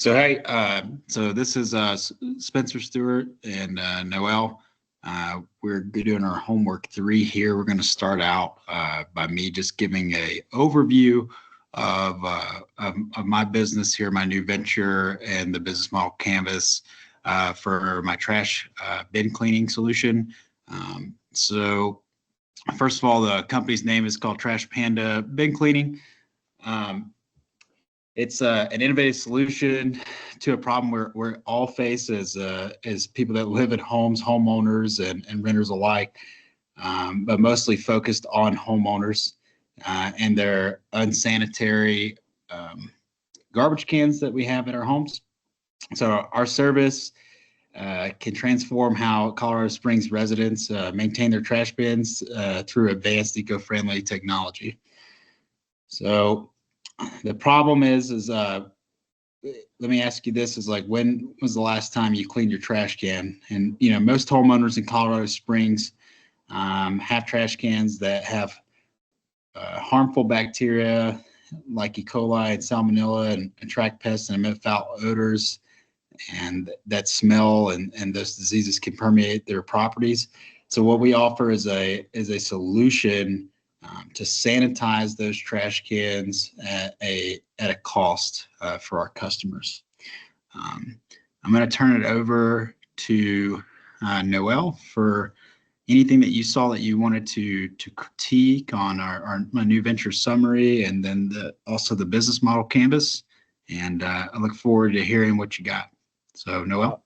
So this is Spencer, Stewart, and Noel. We're doing our homework 3 here. We're going to start out by me just giving a overview of my business here, my new venture, and the business model canvas for my trash bin cleaning solution. So first of all, the company's name is called Trash Panda Bin Cleaning. It's an innovative solution to a problem we're all face as people that live in homes, homeowners and renters alike, but mostly focused on homeowners and their unsanitary garbage cans that we have in our homes. So our service can transform how Colorado Springs residents maintain their trash bins through advanced eco-friendly technology. So the problem is let me ask you this: is like, when was the last time you cleaned your trash can? And most homeowners in Colorado Springs have trash cans that have harmful bacteria like E. coli and salmonella and attract pests and emit foul odors, and that smell and those diseases can permeate their properties. So what we offer is a solution to sanitize those trash cans at a cost for our customers. I'm going to turn it over to Noel for anything that you saw that you wanted to critique on my new venture summary, and then also the business model canvas. And I look forward to hearing what you got. So, Noel.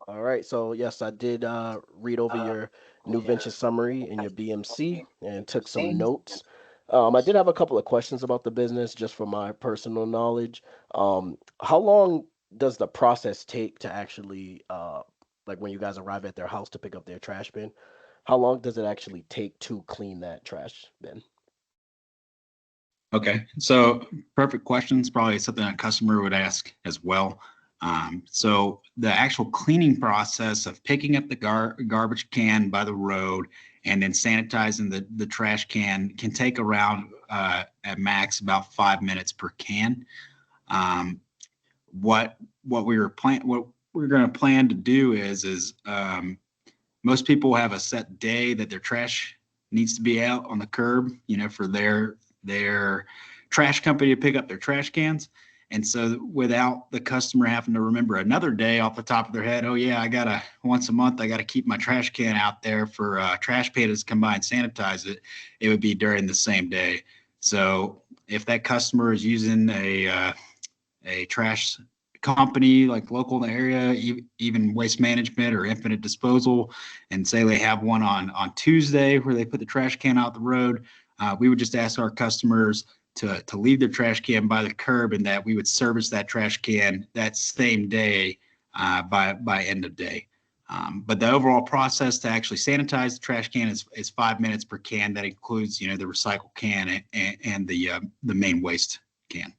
All right. So yes, I did read over your new venture summary and your BMC and took some notes. I did have a couple of questions about the business just for my personal knowledge. How long does the process take to actually, like when you guys arrive at their house to pick up their trash bin? How long does it actually take to clean that trash bin? Okay, so perfect questions. Probably something a customer would ask as well. So the actual cleaning process of picking up the garbage can by the road and then sanitizing the trash can take around at max about 5 minutes per can. Um, what we're going to plan to do is most people have a set day that their trash needs to be out on the curb, for their trash company to pick up their trash cans. And so without the customer having to remember another day off the top of their head, oh yeah, once a month, I gotta keep my trash can out there for trash pandas to come by and sanitize it. It would be during the same day. So if that customer is using a trash company like local in the area, even Waste Management or Infinite Disposal, and say they have one on Tuesday where they put the trash can out the road, we would just ask our customers to leave their trash can by the curb, and that we would service that trash can that same day by end of day. But the overall process to actually sanitize the trash can is 5 minutes per can. That includes, the recycle can and the main waste can.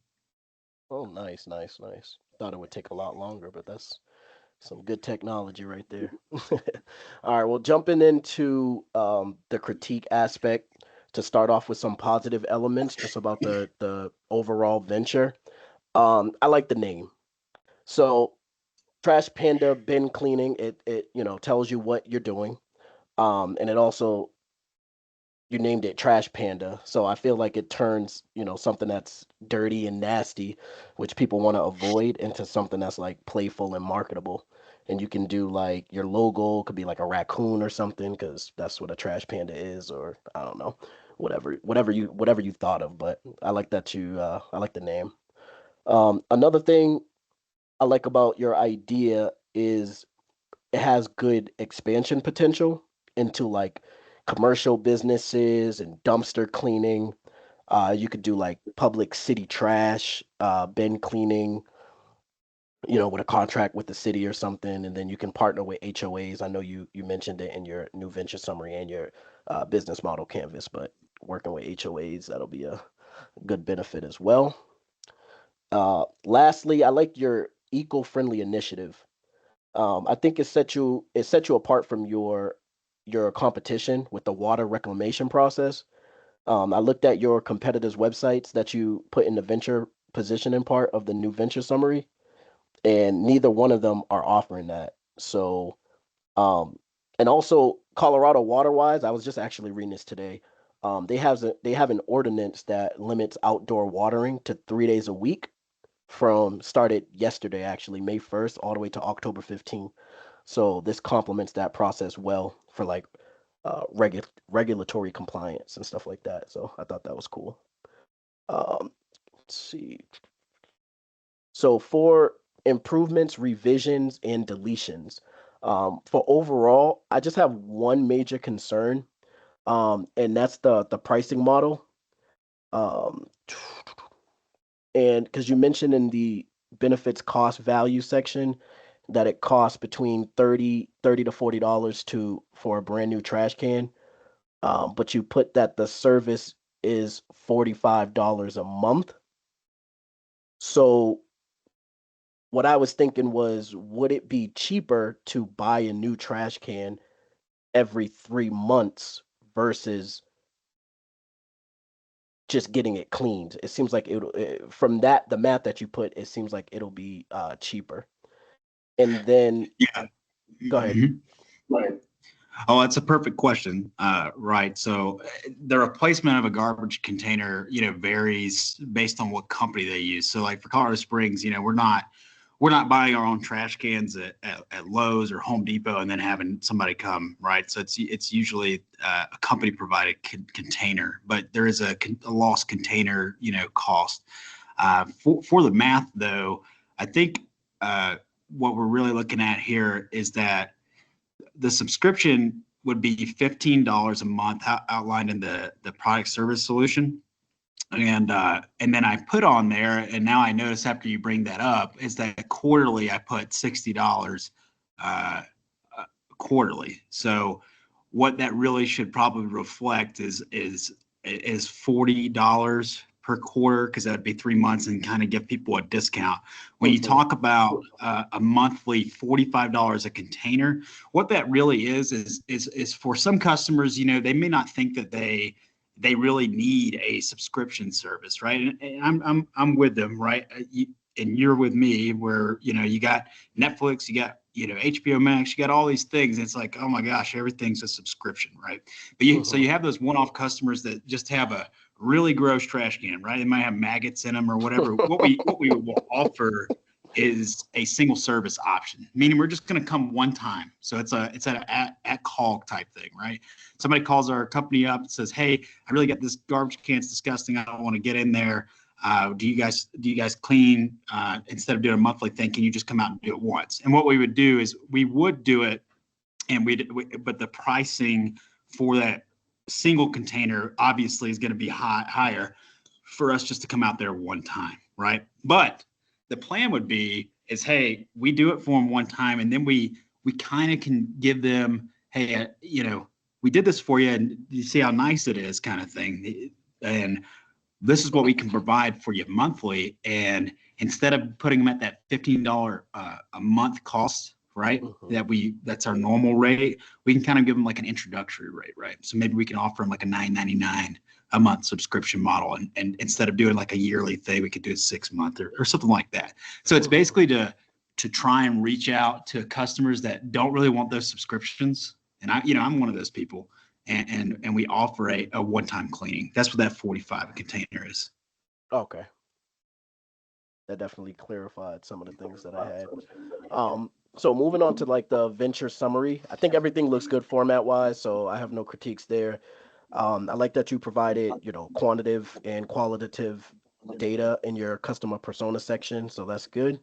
Oh, nice, nice, nice. Thought it would take a lot longer, but that's some good technology right there. All right, well, jumping into the critique aspect to start off with some positive elements just about the overall venture. I like the name. So, Trash Panda bin cleaning, it tells you what you're doing. And it also you named it Trash Panda, so I feel like it turns, something that's dirty and nasty, which people want to avoid, into something that's like playful and marketable. And you can do like your logo could be like a raccoon or something, because that's what a trash panda is, or I don't know, whatever you thought of. But I like that I like the name. Another thing I like about your idea is it has good expansion potential into like commercial businesses and dumpster cleaning. You could do like public city trash, bin cleaning, with a contract with the city or something, and then you can partner with HOAs. I know you mentioned it in your new venture summary and your business model canvas, but working with HOAs, that'll be a good benefit as well. Lastly, I like your eco-friendly initiative. I think it set you apart from your competition with the water reclamation process. I looked at your competitors' websites that you put in the venture positioning part of the new venture summary, and neither one of them are offering that. So, um, and also Colorado water wise, I was just actually reading this today. They have an ordinance that limits outdoor watering to 3 days a week from started yesterday, actually May 1st, all the way to October 15th. So this complements that process well for like regulatory compliance and stuff like that. So I thought that was cool. Let's see. So for improvements, revisions, and deletions, for overall, I just have one major concern, and that's the pricing model. Um, and because you mentioned in the benefits cost value section that it costs between thirty to $40 to for a brand new trash can, but you put that the service is $45 a month. So what I was thinking was, would it be cheaper to buy a new trash can every 3 months versus just getting it cleaned? It seems like from that, the math that you put, it seems like it'll be cheaper. And then, Yeah. go ahead. Mhm. Right. Oh, that's a perfect question. Right. So the replacement of a garbage container, varies based on what company they use. So like for Colorado Springs, we're not buying our own trash cans at Lowe's or Home Depot and then having somebody come, right? So it's usually a company provided container, but there is a lost container, cost. For the math though, I think what we're really looking at here is that the subscription would be $15 a month outlined in the product service solution. And then I put on there, and now I notice after you bring that up, is that quarterly I put $60 uh, quarterly. So what that really should probably reflect is $40 per quarter, because that'd be 3 months and kind of give people a discount. When you Hmm. talk about a monthly $45 a container, what that really is for some customers, they may not think that they really need a subscription service, right? And I'm with them, right? And you're with me, where you got Netflix, you got HBO Max, you got all these things. And it's like, oh my gosh, everything's a subscription, right? So Hmm. you have those one-off customers that just have a really gross trash can, right? They might have maggots in them or whatever. What we will offer is a single service option, meaning we're just going to come one time. So it's an at call type thing, right? Somebody calls our company up and says, "Hey, I really got this garbage can. It's disgusting. I don't want to get in there. Do you guys clean instead of doing a monthly thing? Can you just come out and do it once?" And what we would do is we would do it, and but the pricing for that single container obviously is going to be higher for us just to come out there one time, right? But the plan would be is, hey, we do it for them one time, and then we kind of can give them, hey, we did this for you, and you see how nice it is, kind of thing. And this is what we can provide for you monthly. And instead of putting them at that $15 a month cost, right? Hmm. That's our normal rate. We can kind of give them like an introductory rate, right? So maybe we can offer them like a $9.99 a month subscription model. And instead of doing like a yearly thing, we could do a 6 month or something like that. So it's Hmm. basically to try and reach out to customers that don't really want those subscriptions. And I'm one of those people, and we offer a one-time cleaning. That's what that 45 container is. Okay, that definitely clarified some of the things that I had. So moving on to like the venture summary, I think everything looks good format wise, so I have no critiques there. I like that you provided, quantitative and qualitative data in your customer persona section, so that's good.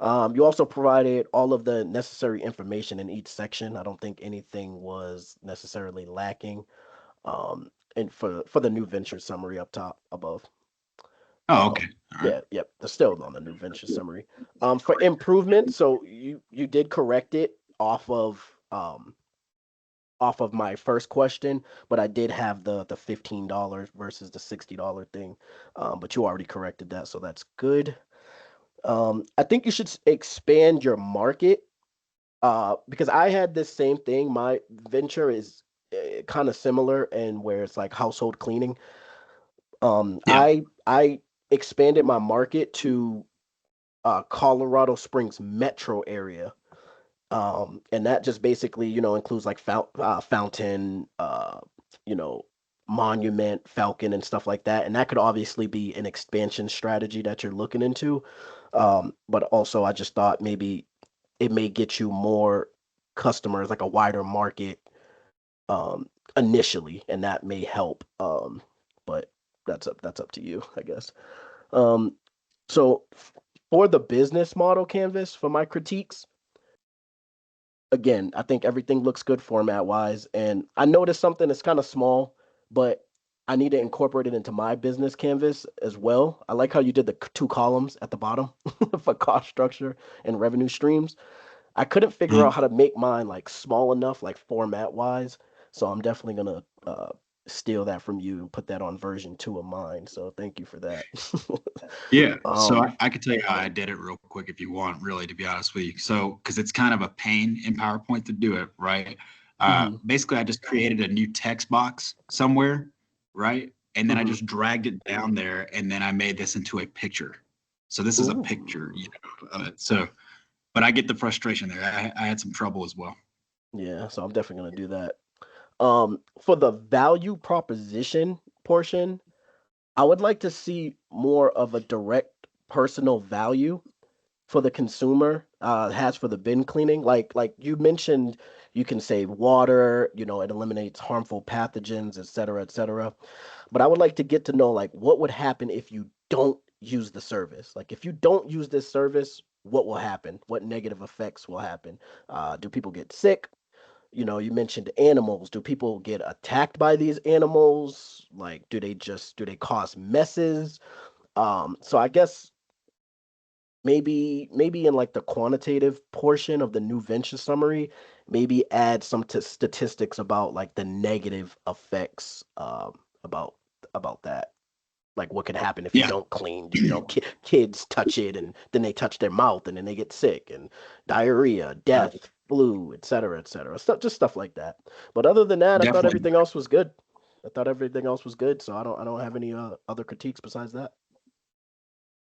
You also provided all of the necessary information in each section. I don't think anything was necessarily lacking. And for the new venture summary up top above. Oh, Um, okay. All right. yeah, yep. They're still on the new venture summary. For improvement, so you did correct it off of my first question, but I did have the $15 versus the $60 thing. But you already corrected that, so that's good. I think you should expand your market. Because I had this same thing. My venture is kind of similar, and where it's like household cleaning. Yeah. I expanded my market to Colorado Springs metro area. And that just basically, includes like Fountain, you know, Monument, Falcon, and stuff like that. And that could obviously be an expansion strategy that you're looking into. But also, I just thought maybe it may get you more customers, like a wider market, um, initially, and that may help. But that's up to you, I guess. Um, so for the business model canvas for my critiques, again, I think everything looks good format wise. And I noticed something that's kind of small, but I need to incorporate it into my business canvas as well. I like how you did the two columns at the bottom for cost structure and revenue streams. I couldn't figure out Mhm. how to make mine like small enough, like format wise. So I'm definitely gonna steal that from you and put that on version 2 of mine. So thank you for that. Yeah, so um, I could tell you how I did it real quick if you want, really, to be honest with you. So, because it's kind of a pain in PowerPoint to do it, right? mhm, Basically, I just created a new text box somewhere, right? And then I mhm. just dragged it down there, and then I made this into a picture. So this is a picture, Ooh. of it. So, but I get the frustration there. I had some trouble as well. Yeah, so I'm definitely gonna do that. For the value proposition portion, I would like to see more of a direct personal value for the consumer has for the bin cleaning. Like you mentioned, you can save water, it eliminates harmful pathogens, et cetera, et cetera. But I would like to get to know like what would happen if you don't use the service. Like if you don't use this service, what will happen? What negative effects will happen? Do people get sick? You mentioned animals. Do people get attacked by these animals? Like, do they cause messes? So I guess maybe in like the quantitative portion of the new venture summary, maybe add some statistics about like the negative effects about that. Like what can happen if you Yeah, don't clean? Kids touch it and then they touch their mouth and then they get sick and diarrhea, death, flu, et cetera, et cetera. Just stuff like that. But other than that, I thought definitely. everything else was good. I thought everything else was good, so I don't have any other critiques besides that.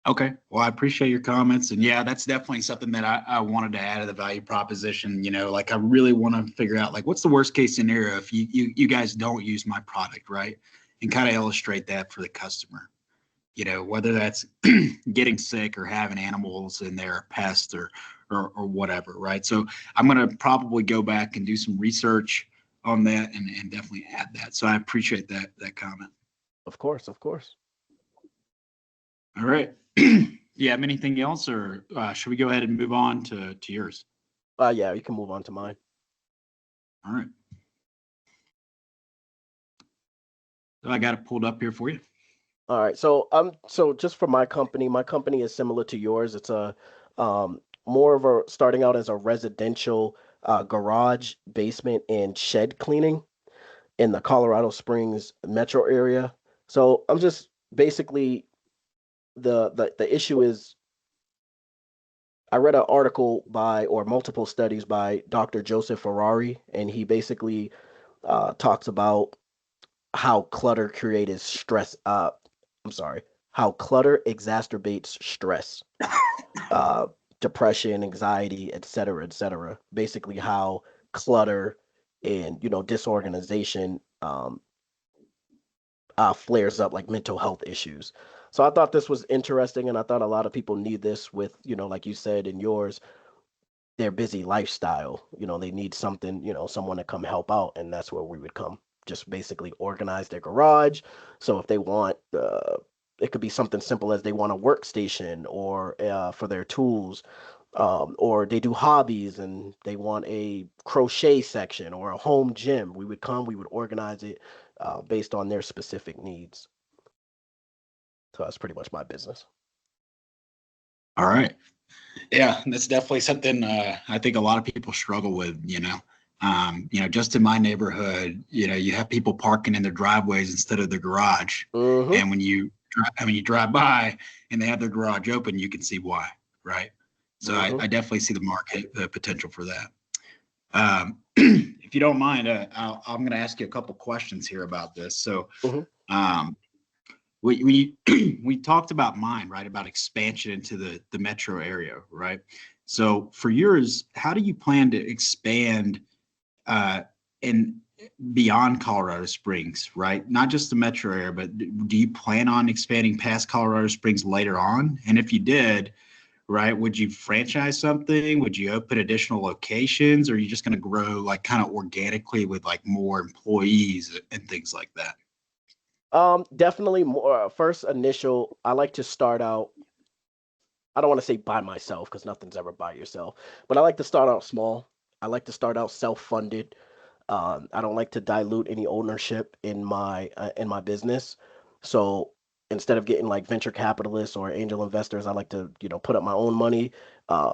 Okay. Well, I appreciate your comments. And yeah, that's definitely something that I wanted to add to the value proposition. Like I really want to figure out like what's the worst case scenario if you guys don't use my product, right? And kind of illustrate that for the customer. Whether that's getting sick or having animals in there, pests or whatever, right? So I'm gonna probably go back and do some research on that and definitely add that. So I appreciate that comment. Of course, of course. All right. You have anything else, or should we go ahead and move on to yours? Yeah, you can move on to mine. All right. So I got it pulled up here for you. All right. So just for my company is similar to yours. It's a more of a starting out as a residential garage, basement, and shed cleaning in the Colorado Springs metro area. So I'm just basically the issue is I read an article by or multiple studies by Dr. Joseph Ferrari, and he basically talks about how clutter creates stress. I'm sorry, how clutter exacerbates stress, uh, depression, anxiety, etc., etc. Basically, how clutter and disorganization flares up like mental health issues. So I thought this was interesting, and I thought a lot of people need this with like you said in yours, their busy lifestyle. They need something, someone to come help out, and that's where we would come. Just basically organize their garage. So if they want, it could be something simple as they want a workstation or for their tools, or they do hobbies and they want a crochet section or a home gym. We would come, we would organize it based on their specific needs. So that's pretty much my business. All right. Yeah, that's definitely something I think a lot of people struggle with. Just in my neighborhood, you have people parking in their driveways instead of their garage, Mm-hmm. and when you drive by and they have their garage open, you can see why, right? So Mm-hmm. I definitely see the potential for that. If you don't mind, I'm going to ask you a couple questions here about this. So, Mm-hmm. um, we talked about mine, right? About expansion into the metro area, right? So for yours, how do you plan to expand in beyond Colorado Springs, right? Not just the metro area, but do you plan on expanding past Colorado Springs later on? And if you did, right, would you franchise something? Would you open additional locations, or are you just going to grow like kind of organically with like more employees and things like that? Definitely more first initial. I like to start out. I don't want to say by myself because nothing's ever by yourself, but I like to start out small. I like to start out self-funded. I don't like to dilute any ownership in my business. So instead of getting like venture capitalists or angel investors, I like to put up my own money.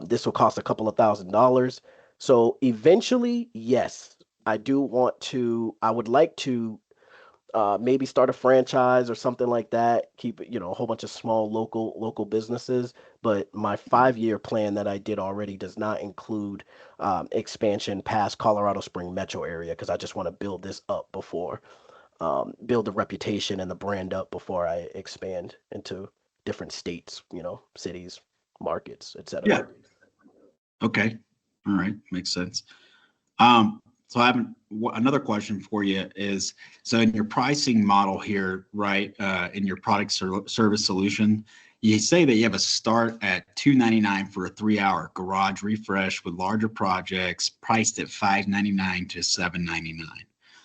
This will cost a couple of $1,000s. So eventually, yes, I do want to. I would like to maybe start a franchise or something like that. Keep it, a whole bunch of small local businesses. But my 5-year plan that I did already does not include expansion past Colorado Spring metro area because I just want to build this up before build the reputation and the brand up before I expand into different states, cities, markets, etc. Yeah. Okay. All right. Makes sense. So I have another question for you is, so in your pricing model here, right, in your product service solution, you say that you have a start at $299 for a 3-hour garage refresh with larger projects priced at $599 to $799.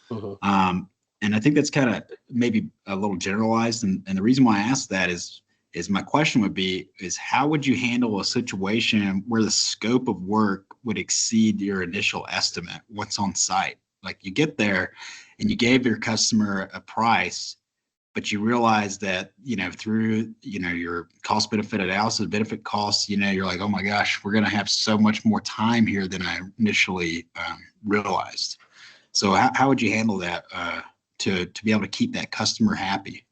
Hmm. And I think that's kind of maybe a little generalized. And the reason why I asked that is my question would be, is how would you handle a situation where the scope of work would exceed your initial estimate, what's on site? Like you get there and you gave your customer a price, but you realize that, through, your cost benefit analysis, benefit costs, you're like, oh my gosh, we're going to have so much more time here than I initially realized. So how would you handle that to be able to keep that customer happy?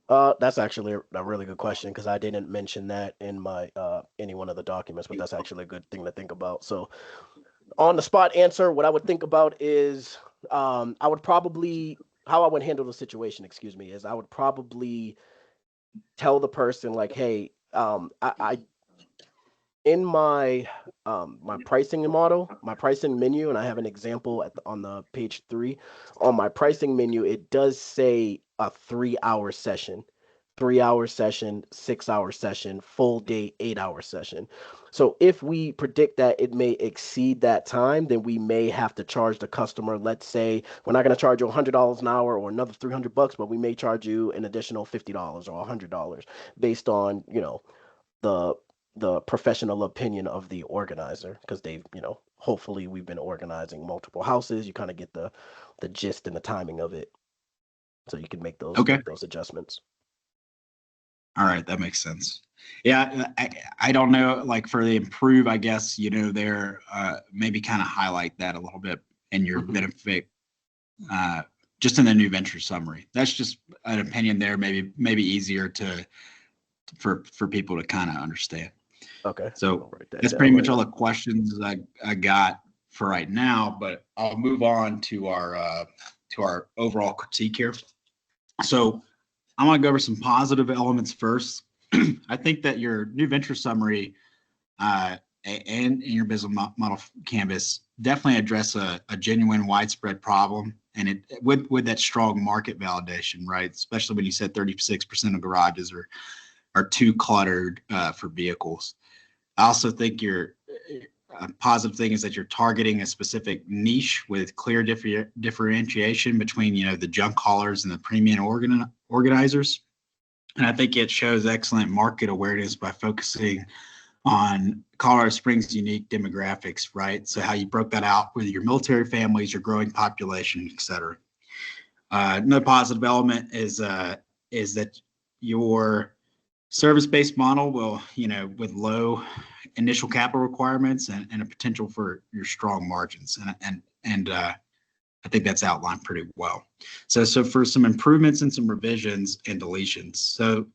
That's actually a really good question because I didn't mention that in my any one of the documents, but that's actually a good thing to think about. So on the spot answer, what I would think about is I would probably how I would handle the situation, excuse me, is I would probably tell the person like, hey, I in my pricing model, my pricing menu, and I have an example on the page 3 on my pricing menu. It does say a 3-hour session, 3-hour session, 6-hour session, full day 8-hour session. So if we predict that it may exceed that time, then we may have to charge the customer. Let's say we're not going to charge you $100 an hour or another $300, but we may charge you an additional $50 or $100 based on the professional opinion of the organizer because they've hopefully we've been organizing multiple houses. You kind of get the gist and the timing of it, so you can Okay. make those adjustments. All right, that makes sense. Yeah, I don't know, like for the improve, I guess, there maybe kind of highlight that a little bit in your Hmm. benefit, uh, just in the new venture summary. That's just an opinion there, maybe easier for people to kind of understand. Okay, So I'll write that that's down pretty much right all the now. questions I got for right now, but I'll move on to our overall critique here. So I want to go over some positive elements first. I think that your new venture summary uh, and in your business model canvas definitely address a genuine widespread problem, and it with that strong market validation, right? Especially when you said 36% of garages are too cluttered for vehicles. I also think your a positive thing is that you're targeting a specific niche with clear differentiation between the junk haulers and the premium organizers. And I think it shows excellent market awareness by focusing on Colorado Springs' unique demographics, right? So how you broke that out with your military families, your growing population, et cetera. Another positive element is that your service-based model will, with low initial capital requirements and a potential for your strong margins, and I think that's outlined pretty well. So for some improvements and some revisions and deletions. So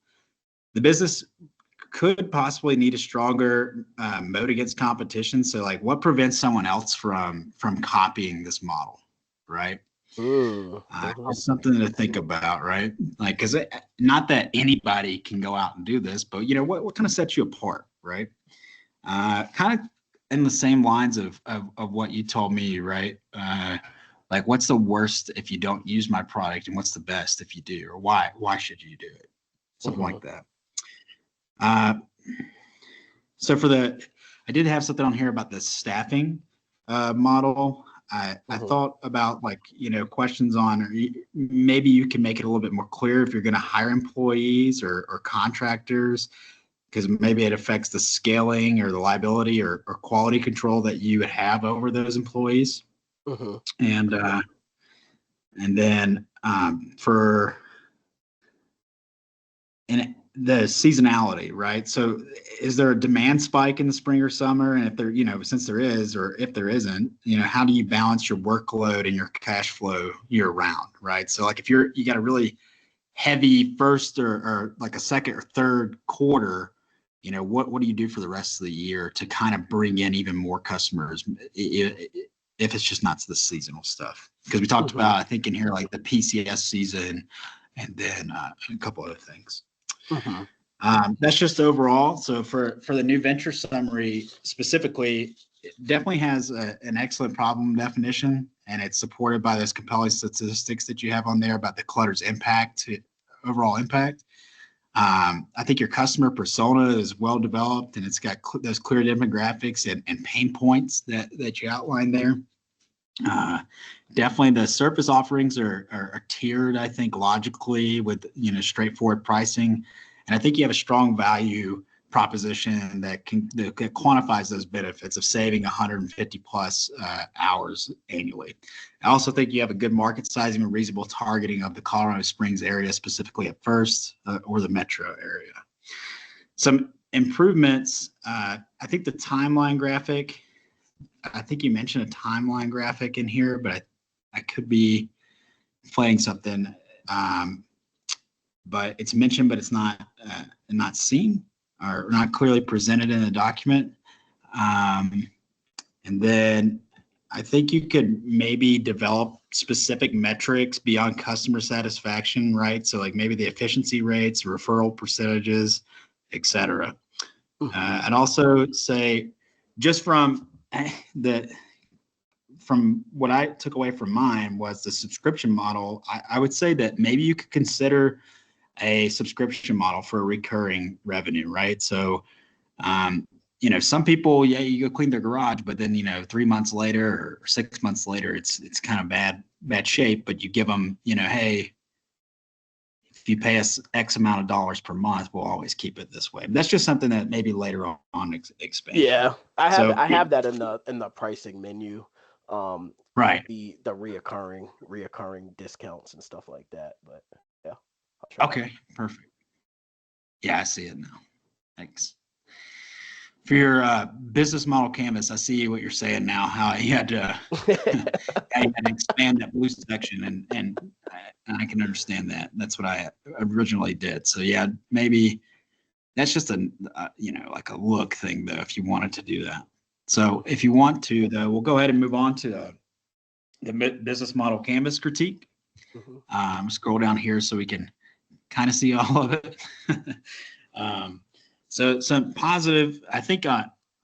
the business could possibly need a stronger moat against competition. So like what prevents someone else from copying this model, right? Just something to think about, right? Like, because not that anybody can go out and do this, but what kind of sets you apart, right? Kind of in the same lines of what you told me, right? Like, what's the worst if you don't use my product, and what's the best if you do, or why should you do it? Something like that. So I did have something on here about the staffing model. I thought about, like, questions on, or maybe you can make it a little bit more clear if you're going to hire employees or contractors, because maybe it affects the scaling or the liability or quality control that you would have over those employees. And then for the seasonality, right? So is there a demand spike in the spring or summer? And if there, since there is, or if there isn't, how do you balance your workload and your cash flow year round, right? So like if you got a really heavy first or like a second or third quarter, what do you do for the rest of the year to kind of bring in even more customers if it's just not the seasonal stuff? Because we talked about, I think in here, like the PCS season, and then a couple other things. That's just overall. So for the new venture summary specifically, it definitely has an excellent problem definition, and it's supported by those compelling statistics that you have on there about the clutter's overall impact. I think your customer persona is well developed, and it's got those clear demographics and pain points that you outlined there. Definitely the surface offerings are tiered, I think, logically with straightforward pricing. And I think you have a strong value proposition that quantifies those benefits of saving 150 plus hours annually. I also think you have a good market sizing and reasonable targeting of the Colorado Springs area, specifically at first, or the metro area. Some improvements, I think the timeline graphic, I think you mentioned a timeline graphic in here, but I could be playing something. But it's mentioned, but it's not seen or not clearly presented in the document. And then I think you could maybe develop specific metrics beyond customer satisfaction, right? So like maybe the efficiency rates, referral percentages, et cetera. I'd also say, just from what I took away from mine was the subscription model. I would say that maybe you could consider a subscription model for a recurring revenue, right? So, some people, you go clean their garage, but then, 3 months later or 6 months later, it's kind of bad shape, but you give them, hey, if you pay us X amount of dollars per month, we'll always keep it this way. But that's just something that maybe later on expand. Yeah, I have that in the pricing menu. Right. The reoccurring discounts and stuff like that. But yeah. Okay, perfect. Yeah, I see it now. Thanks. For your business model canvas, I see what you're saying now, how you had to, expand that blue section, and I can understand that. That's what I originally did. So yeah, maybe that's just like a look thing, though, if you wanted to do that. So if you want to, though, we'll go ahead and move on to the business model canvas critique. Scroll down here so we can kind of see all of it. So some positive, I think,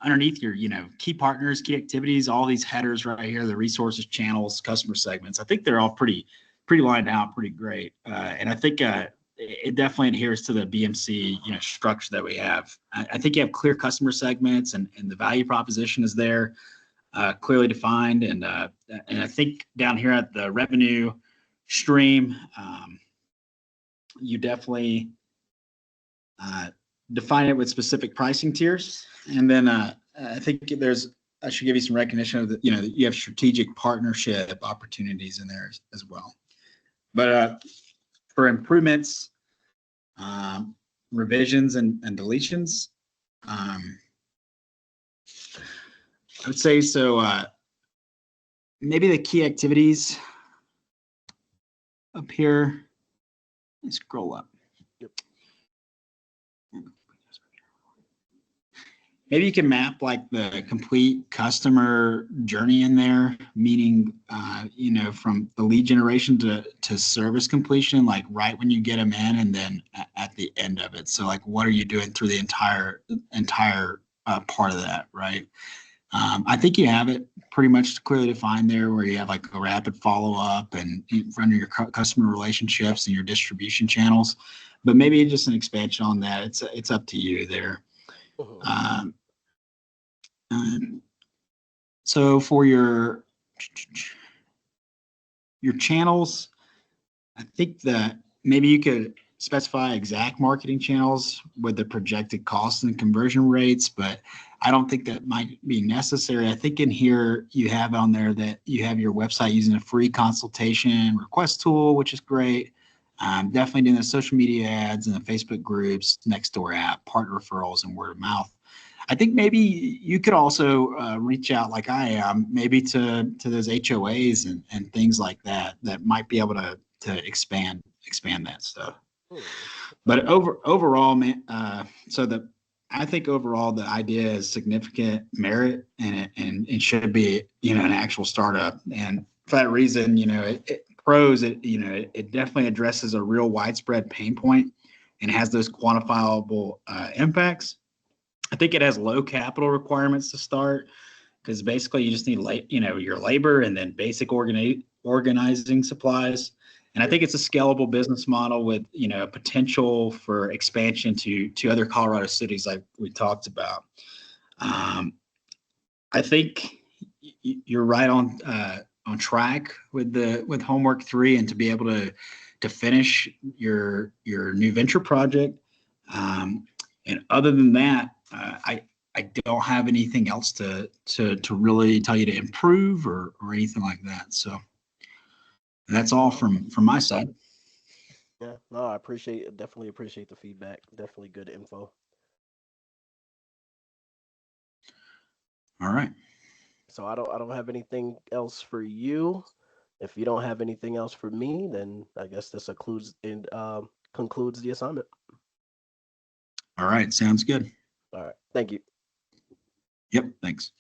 underneath your, key partners, key activities, all these headers right here, the resources, channels, customer segments, I think they're all pretty lined out, pretty great. And I think it definitely adheres to the BMC, structure that we have. I think you have clear customer segments, and the value proposition is there, clearly defined. And I think down here at the revenue stream, you definitely define it with specific pricing tiers. And then I think I should give you some recognition of you have strategic partnership opportunities in there as well. But for improvements, revisions and deletions, I would say so. Maybe the key activities up here. Let's scroll up. Yep. maybe you can map like the complete customer journey in there, meaning, from the lead generation to service completion, like right when you get them in, and then at the end of it. So like, what are you doing through the entire part of that, right? I think you have it pretty much clearly defined there, where you have like a rapid follow up and you run your customer relationships and your distribution channels. But maybe just an expansion on that. It's up to you there. Mhm. Um, so for your channels, I think that maybe you could specify exact marketing channels with the projected costs and conversion rates, but I don't think that might be necessary. I think in here you have on there that you have your website using a free consultation request tool, which is great. Definitely doing the social media ads and the Facebook groups, Nextdoor app, partner referrals, and word of mouth. I think maybe you could also reach out like I am, maybe to those HOAs and things like that that might be able to expand that stuff. Hmm. But overall, man, I think overall the idea is significant merit, and it should be an actual startup. And for that reason, it definitely addresses a real widespread pain point and has those quantifiable impacts. I think it has low capital requirements to start, because basically you just need your labor and then basic organizing supplies. And I think it's a scalable business model with potential for expansion to other Colorado cities like we talked about. I think you're right on track with Homework 3, and to be able to finish your new venture project. And other than that, I don't have anything else to really tell you to improve or anything like that. So that's all from my side. Yeah, no, I definitely appreciate the feedback. Definitely good info. All right. So I don't have anything else for you. If you don't have anything else for me, then I guess this concludes the assignment. All right. Sounds good. All right. Thank you. Yep. Thanks.